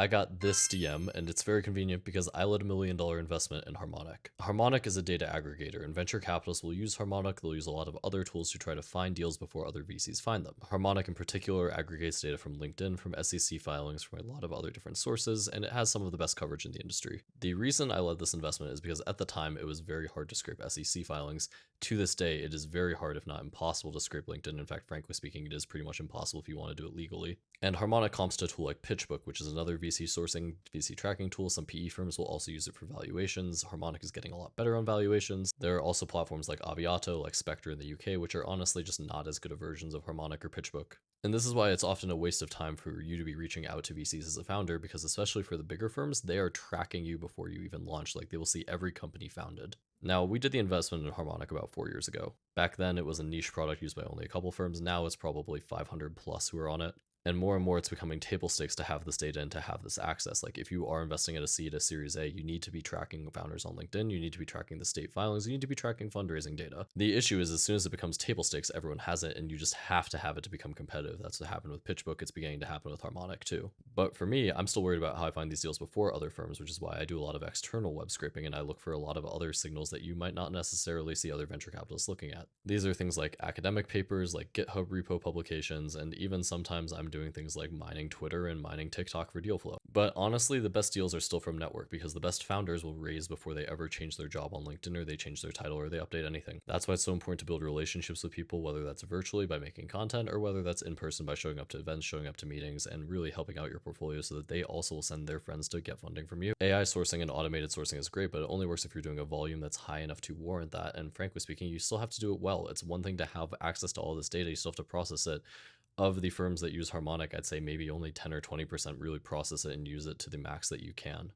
I got this DM, and it's very convenient because I led $1 million investment in Harmonic. Harmonic is a data aggregator, and venture capitalists will use Harmonic. They'll use a lot of other tools to try to find deals before other VCs find them. Harmonic in particular aggregates data from LinkedIn, from SEC filings, from a lot of other different sources, and it has some of the best coverage in the industry. The reason I led this investment is because at the time it was very hard to scrape SEC filings. To this day, it is very hard, if not impossible, to scrape LinkedIn. In fact, frankly speaking, it is pretty much impossible if you want to do it legally. And Harmonic comps to a tool like PitchBook, which is another VC sourcing, VC tracking tool. Some PE firms will also use it for valuations. Harmonic is getting a lot better on valuations. There are also platforms like Aviato, like Spectre in the UK, which are honestly just not as good of versions of Harmonic or PitchBook. And this is why it's often a waste of time for you to be reaching out to VCs as a founder, because especially for the bigger firms, they are tracking you before you even launch. Like, they will see every company founded. Now, we did the investment in Harmonic about 4 years ago. Back then, it was a niche product used by only a couple firms. Now it's probably 500 plus who are on it. And more, it's becoming table stakes to have this data and to have this access. Like, if you are investing at a seed, a series A, you need to be tracking founders on LinkedIn. You need to be tracking the state filings. You need to be tracking fundraising data. The issue is, as soon as it becomes table stakes, everyone has it, and you just have to have it to become competitive. That's what happened with PitchBook. It's beginning to happen with Harmonic too. But for me, I'm still worried about how I find these deals before other firms, which is why I do a lot of external web scraping, and I look for a lot of other signals that you might not necessarily see other venture capitalists looking at. These are things like academic papers, like GitHub repo publications, and even sometimes I'm doing things like mining Twitter and mining TikTok for deal flow. But honestly, the best deals are still from network, because the best founders will raise before they ever change their job on LinkedIn, or they change their title, or they update anything. That's why it's so important to build relationships with people, whether that's virtually by making content, or whether that's in person by showing up to events, showing up to meetings, and really helping out your portfolio so that they also will send their friends to get funding from you. AI sourcing and automated sourcing is great, but it only works if you're doing a volume that's high enough to warrant that. And frankly speaking, you still have to do it well. It's one thing to have access to all this data, you still have to process it. Of the firms that use Harmonic, I'd say maybe only 10 or 20% really process it and use it to the max that you can.